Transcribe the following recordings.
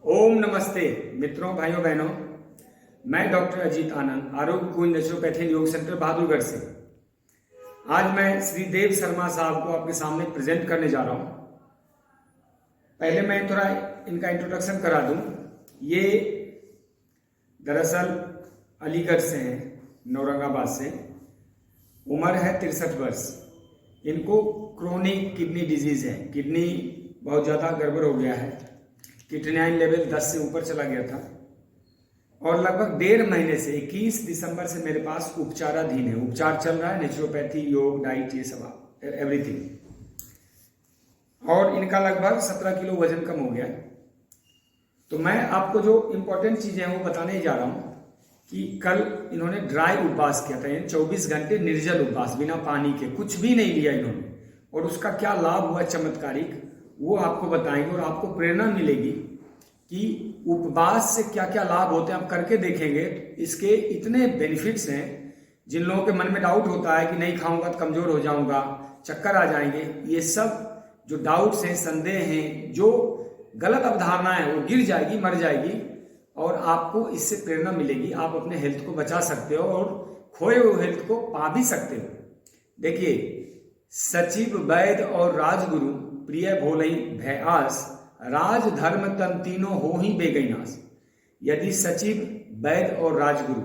ओम नमस्ते मित्रों, भाइयों बहनों। मैं डॉक्टर अजीत आनंद, आरोग्य कुंज नेचुरोपैथी योग सेंटर बहादुरगढ़ से। आज मैं श्री देव शर्मा साहब को आपके सामने प्रेजेंट करने जा रहा हूं। पहले मैं थोड़ा इनका इंट्रोडक्शन करा दूं। ये दरअसल अलीगढ़ से हैं, नौरंगाबाद से। उम्र है 63 वर्ष। इनको क्रोनिक किडनी डिजीज है। किडनी बहुत ज़्यादा गड़बड़ हो गया है। क्रिएटिनिन लेवल 10 से ऊपर चला गया था और लगभग 1.5 महीने से 21 दिसंबर से मेरे पास उपचाराधीन है। उपचार चल रहा है, नेचुरोपैथी, योग, डाइट, ये सब एवरीथिंग। और इनका लगभग 17 किलो वजन कम हो गया। तो मैं आपको जो इंपॉर्टेंट चीजें हैं वो बताने जा रहा हूं कि कल इन्होंने ड्राई उपवास किया था, यानी 24 घंटे निर्जल उपवास, बिना पानी के, कुछ भी नहीं लिया इन्होंने। और उसका क्या लाभ हुआ चमत्कारिक, वो आपको बताएंगे और आपको प्रेरणा मिलेगी कि उपवास से क्या क्या लाभ होते हैं। आप करके देखेंगे, इसके इतने बेनिफिट्स हैं। जिन लोगों के मन में डाउट होता है कि नहीं खाऊंगा तो कमजोर हो जाऊंगा, चक्कर आ जाएंगे, ये सब जो डाउट्स हैं, संदेह हैं, जो गलत अवधारणा है, वो गिर जाएगी, मर जाएगी। और आपको इससे प्रेरणा मिलेगी। आप अपने हेल्थ को बचा सकते हो और खोए हुए हेल्थ को पा भी सकते हो। देखिए, सचिव वैद्य और राजगुरु प्रिय भोलई भयास, राज धर्म तन तीनों हो ही बेगैनास। यदि सचिव वैद्य और राजगुरु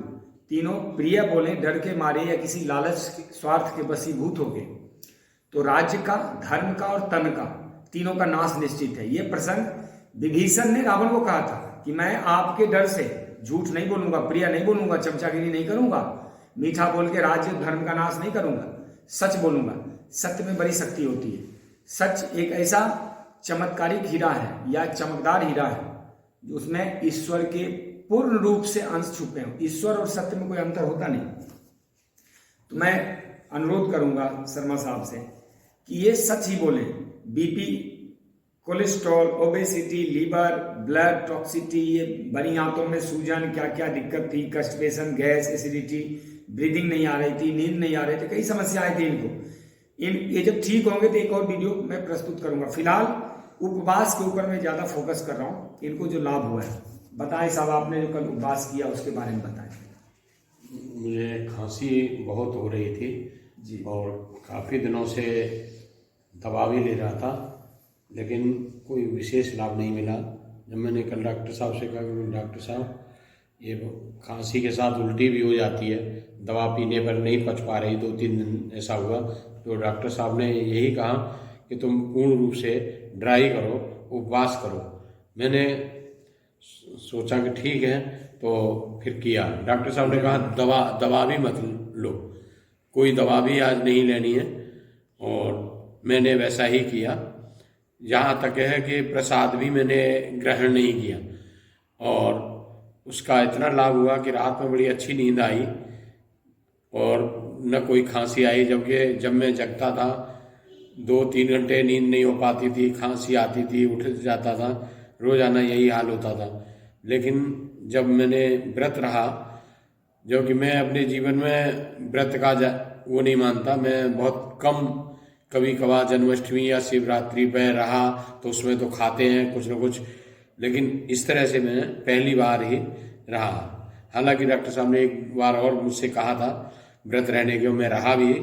तीनों प्रिय बोले, डर के मारे या किसी लालच स्वार्थ के वशीभूत हो गए, तो राज्य का, धर्म का और तन का, तीनों का नाश निश्चित है। यह प्रसंग विभीषण ने रावण को कहा था कि मैं आपके डर से झूठ नहीं बोलूंगा, प्रिय नहीं बोलूंगा, चमचागिरी नहीं करूंगा, मीठा बोल के राज्य धर्म का नाश नहीं करूंगा, सच बोलूंगा। सत्य में बड़ी शक्ति होती है। सच एक ऐसा चमत्कारिक हीरा है या चमकदार हीरा है जो उसमें ईश्वर के पूर्ण रूप से अंश छुपे हो। ईश्वर और सत्य में कोई अंतर होता नहीं। तो मैं अनुरोध करूंगा शर्मा साहब से कि ये सच ही बोले। BP, cholesterol, obesity, liver, blood toxicity, ये बड़ी आंतों में सूजन, क्या क्या दिक्कत थी, कंस्टिपेशन, गैस, एसिडिटी, ब्रीदिंग नहीं आ रही थी, नींद नहीं आ रही थी, कई समस्याएं थी इनको। ये जब ठीक होंगे तो एक और वीडियो मैं प्रस्तुत करूंगा। फिलहाल उपवास के ऊपर मैं ज्यादा फोकस कर रहा हूँ, इनको जो लाभ हुआ है। बताएं साहब, आपने जो कल उपवास किया उसके बारे में बताएं। मुझे खांसी बहुत हो रही थी जी। और काफ़ी दिनों से दवा भी ले रहा था, लेकिन कोई विशेष लाभ नहीं मिला। जब मैंने कल डॉक्टर साहब से कहा कि डॉक्टर साहब, ये खांसी के साथ उल्टी भी हो जाती है, दवा पीने पर नहीं पच पा रही, 2-3 दिन ऐसा हुआ, तो डॉक्टर साहब ने यही कहा कि तुम पूर्ण रूप से ड्राई करो, उपवास करो। मैंने सोचा कि ठीक है, तो फिर किया। डॉक्टर साहब ने कहा दवा भी मत लो, कोई दवा भी आज नहीं लेनी है। और मैंने वैसा ही किया। यहाँ तक है कि प्रसाद भी मैंने ग्रहण नहीं किया और उसका इतना लाभ हुआ कि रात में बड़ी अच्छी नींद आई और न कोई खांसी आई। जबकि जब मैं जगता था 2-3 घंटे नींद नहीं हो पाती थी, खांसी आती थी, उठ जाता था, रोजाना यही हाल होता था। लेकिन जब मैंने व्रत रहा, जो कि मैं अपने जीवन में व्रत का वो नहीं मानता, मैं बहुत कम, कभी कभार जन्माष्टमी या शिवरात्रि पे रहा तो उसमें तो खाते हैं कुछ न कुछ, लेकिन इस तरह से मैं पहली बार ही रहा। हालांकि डॉक्टर साहब ने एक बार और मुझसे कहा था व्रत रहने के, मैं रहा भी,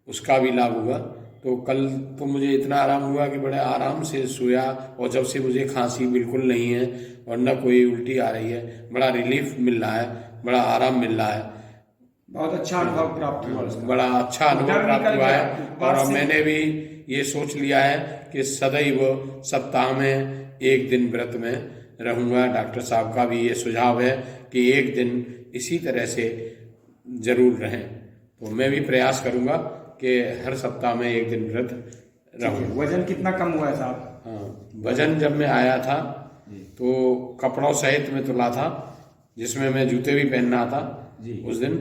उसका भी लाभ हुआ। तो कल तो मुझे इतना आराम हुआ कि बड़े आराम से सोया और जब से मुझे खांसी बिल्कुल नहीं है और न कोई उल्टी आ रही है, बड़ा रिलीफ मिल रहा है, बड़ा आराम मिल रहा है। बहुत अच्छा अनुभव प्राप्त हुआ उसका। बड़ा अच्छा अनुभव प्राप्त हुआ है। और मैंने भी ये सोच लिया है कि सदैव सप्ताह में एक दिन व्रत में रहूंगा। डॉक्टर साहब का भी ये सुझाव है कि एक दिन इसी तरह से जरूर रहें, तो मैं भी प्रयास करूंगा कि हर सप्ताह में एक दिन व्रत रहूं। वजन कितना कम हुआ है साहब? हाँ, वजन जब मैं आया था तो कपड़ों सहित में तुला था, जिसमें मैं जूते भी पहनना था जी उस दिन,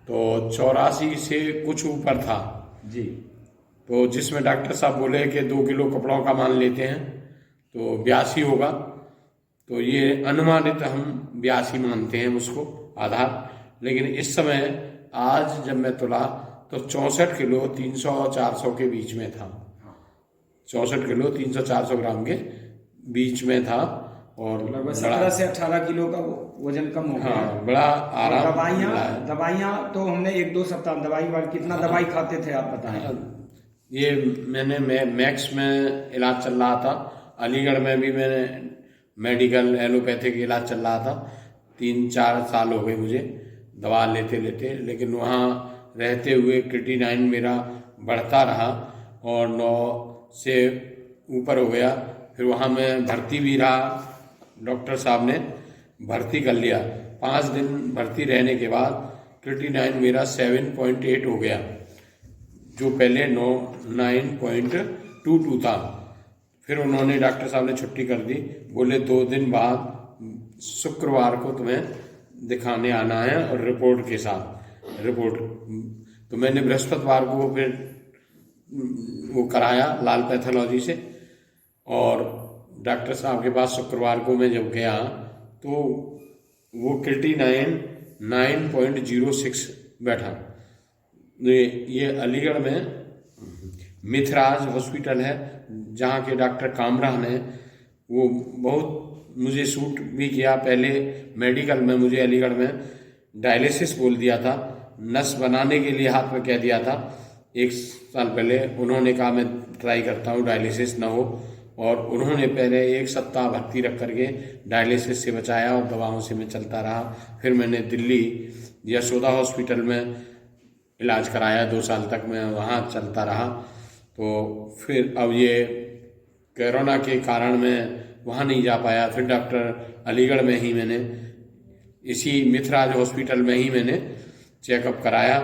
तो 84 से कुछ ऊपर था जी। तो जिसमें डॉक्टर साहब बोले कि 2 किलो कपड़ों का मान लेते हैं तो 82 होगा। तो ये अनुमानित हम 82 मानते हैं उसको आधार। लेकिन इस समय आज जब मैं तुला तो 64 किलो 300-400 के बीच में था। 64 किलो 300-400 ग्राम के बीच में था और लगभग 17 से 18 किलो का वजन कम हो गया। हाँ, बड़ा आराम मिला है। दवाइयाँ तो हमने 1-2 सप्ताह दवाई वाली, कितना दवाई खाते थे आप बताएं? ये मैंने मैक्स में इलाज चल रहा था, अलीगढ़ में भी मैंने मेडिकल एलोपैथिक इलाज चल रहा था। 3-4 साल हो गए मुझे दवा लेते लेते, लेकिन वहाँ रहते हुए क्रिएटिनिन मेरा बढ़ता रहा और 9 से ऊपर हो गया। फिर वहाँ मैं भर्ती भी रहा, डॉक्टर साहब ने भर्ती कर लिया। 5 दिन भर्ती रहने के बाद क्रिएटिनिन मेरा 7.8 हो गया, जो पहले 9.22 था। फिर उन्होंने, डॉक्टर साहब ने छुट्टी कर दी, बोले 2 दिन बाद शुक्रवार को तुम्हें दिखाने आना है और रिपोर्ट के साथ। रिपोर्ट तो मैंने बृहस्पतिवार को फिर वो कराया लाल पैथोलॉजी से, और डॉक्टर साहब के पास शुक्रवार को मैं जब गया तो वो क्रिएटिनिन 9.06 बैठा। ये अलीगढ़ में मिथराज हॉस्पिटल है, जहाँ के डॉक्टर कामरान है, वो बहुत मुझे सूट भी किया। पहले मेडिकल में मुझे अलीगढ़ में डायलिसिस बोल दिया था, नस बनाने के लिए हाथ में कह दिया था 1 साल पहले। उन्होंने कहा मैं ट्राई करता हूँ डायलिसिस ना हो, और उन्होंने पहले 1 सप्ताह भर्ती रख करके डायलिसिस से बचाया और दवाओं से मैं चलता रहा। फिर मैंने दिल्ली यशोदा हॉस्पिटल में इलाज कराया, 2 साल तक मैं वहाँ चलता रहा। तो फिर अब ये कोरोना के कारण मैं वहाँ नहीं जा पाया। फिर डॉक्टर अलीगढ़ में ही मैंने, इसी मिथराज हॉस्पिटल में ही मैंने चेकअप कराया।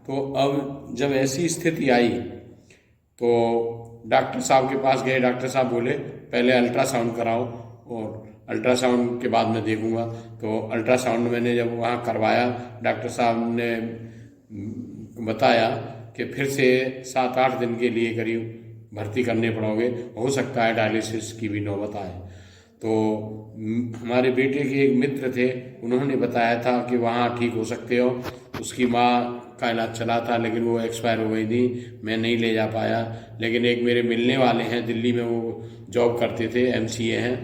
तो अब जब ऐसी स्थिति आई तो डॉक्टर साहब के पास गए। डॉक्टर साहब बोले पहले अल्ट्रासाउंड कराओ और अल्ट्रासाउंड के बाद मैं देखूंगा। तो अल्ट्रासाउंड मैंने जब वहाँ करवाया, डॉक्टर साहब ने बताया कि फिर से 7-8 दिन के लिए करीब भर्ती करने पड़ोगे, हो सकता है डायलिसिस की भी नौबत आए। तो हमारे बेटे के एक मित्र थे, उन्होंने बताया था कि वहाँ ठीक हो सकते हो। उसकी माँ का इलाज चला था, लेकिन वो एक्सपायर हो गई थी, मैं नहीं ले जा पाया। लेकिन एक मेरे मिलने वाले हैं दिल्ली में, वो जॉब करते थे, MCA हैं,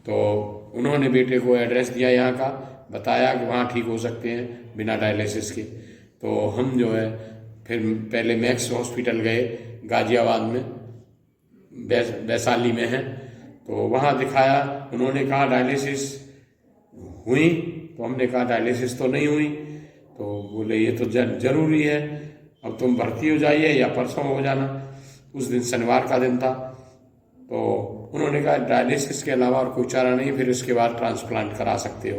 तो उन्होंने बेटे को एड्रेस दिया यहाँ का, बताया कि वहाँ ठीक हो सकते हैं बिना डायलिसिस के। तो हम जो है फिर पहले मैक्स हॉस्पिटल गए, गाजियाबाद में, वैशाली में है, तो वहाँ दिखाया। उन्होंने कहा डायलिसिस हुई, तो हमने कहा डायलिसिस तो नहीं हुई। तो बोले ये तो जरूरी है, अब तुम भर्ती हो जाइए या परसों हो जाना। उस दिन शनिवार का दिन था। तो उन्होंने कहा डायलिसिस के अलावा और कोई चारा नहीं, फिर उसके बाद ट्रांसप्लांट करा सकते हो।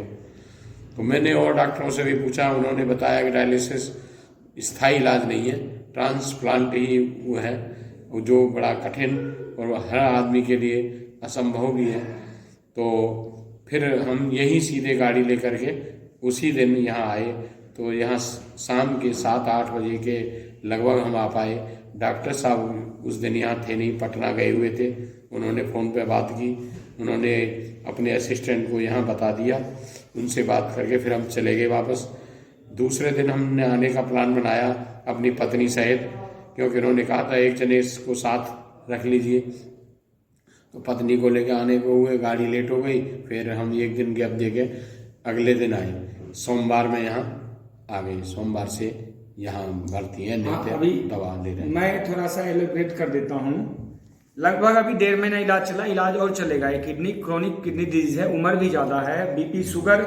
तो मैंने और डॉक्टरों से भी पूछा, उन्होंने बताया कि डायलिसिस स्थायी इलाज नहीं है, ट्रांसप्लांट ही वो है, जो बड़ा कठिन और हर आदमी के लिए असंभव भी है। तो फिर हम यहीं सीधे गाड़ी लेकर के उसी दिन यहाँ आए। तो यहाँ शाम के 7-8 बजे के लगभग हम आ पाए। डॉक्टर साहब उस दिन यहाँ थे नहीं, पटना गए हुए थे। उन्होंने फ़ोन पे बात की, उन्होंने अपने असिस्टेंट को यहाँ बता दिया, उनसे बात करके फिर हम चले गए वापस। दूसरे दिन हमने आने का प्लान बनाया अपनी पत्नी सहित, क्योंकि उन्होंने कहा था एक जने इसको साथ रख लीजिए। तो पत्नी को लेकर आने को हुए, गाड़ी लेट हो गई। फिर हम एक दिन गैप दे के अगले दिन आए, सोमवार में यहाँ आ गई। सोमवार से यहाँ भर्ती है, अभी दवा ले रहे हैं। मैं थोड़ा सा एलोब्रेट कर देता हूँ। लगभग अभी 1.5 महीना इलाज चला, इलाज और चलेगा। ये किडनी, क्रोनिक किडनी डिजीज है, उम्र भी ज़्यादा है, BP, शुगर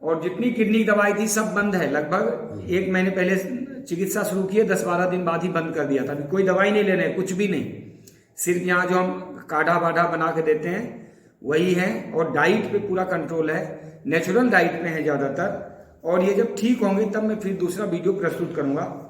और जितनी किडनी दवाई थी सब बंद है। लगभग 1 महीने पहले चिकित्सा शुरू की है, 10-12 दिन बाद ही बंद कर दिया था। अभी कोई दवाई नहीं लेने, कुछ भी नहीं, सिर्फ यहाँ जो हम काढ़ा वाढ़ा बना के देते हैं वही है। और डाइट पे पूरा कंट्रोल है, नेचुरल डाइट पे है ज़्यादातर। और ये जब ठीक होंगे तब मैं फिर दूसरा वीडियो प्रस्तुत करूँगा।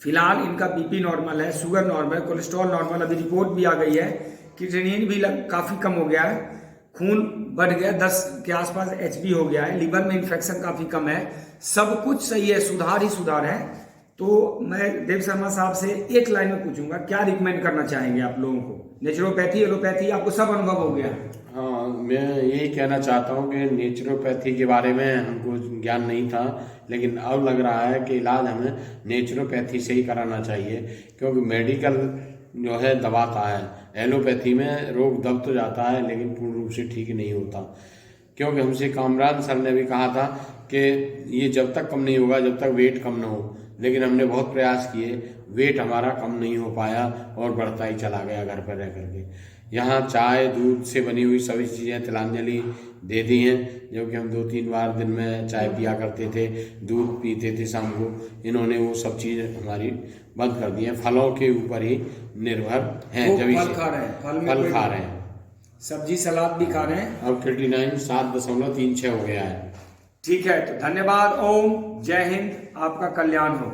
फिलहाल इनका BP नॉर्मल है, शुगर नॉर्मल, कोलेस्ट्रॉल नॉर्मल, अभी रिपोर्ट भी आ गई है, क्रिएटिनिन भी काफ़ी कम हो गया है, खून बढ़ गया, 10 के आसपास HB हो गया है, लीवर में इन्फेक्शन काफ़ी कम है, सब कुछ सही है, सुधार ही सुधार है। तो मैं देव शर्मा साहब से एक लाइन में पूछूंगा, क्या रिकमेंड करना चाहेंगे आप लोगों को? नेचुरोपैथी, एलोपैथी, आपको सब अनुभव हो गया? हाँ, मैं यही कहना चाहता हूँ कि नेचुरोपैथी के बारे में हमको ज्ञान नहीं था, लेकिन अब लग रहा है कि इलाज हमें नेचुरोपैथी से ही कराना चाहिए, क्योंकि मेडिकल जो है दबाता है। एलोपैथी में रोग दब तो जाता है लेकिन पूर्ण रूप से ठीक नहीं होता, क्योंकि हमसे कामरान सर ने भी कहा था कि ये जब तक कम नहीं होगा जब तक वेट कम ना हो, लेकिन हमने बहुत प्रयास किए, वेट हमारा कम नहीं हो पाया और बढ़ता ही चला गया घर पर रह करके। यहाँ चाय दूध से बनी हुई सभी चीज़ें तिलांजलि दे दी हैं, जो कि हम 2-3 बार दिन में चाय पिया करते थे, दूध पीते थे शाम को। इन्होंने वो सब चीज़ हमारी बंद कर दी है, फलों के ऊपर ही निर्भर हैं। खूब जब फल खा रहे हैं, फल खा रहे हैं, सब्जी सलाद भी खा रहे हैं। अब 39 7.36 हो गया है। ठीक है, तो धन्यवाद। ओम जय हिंद, आपका कल्याण हो।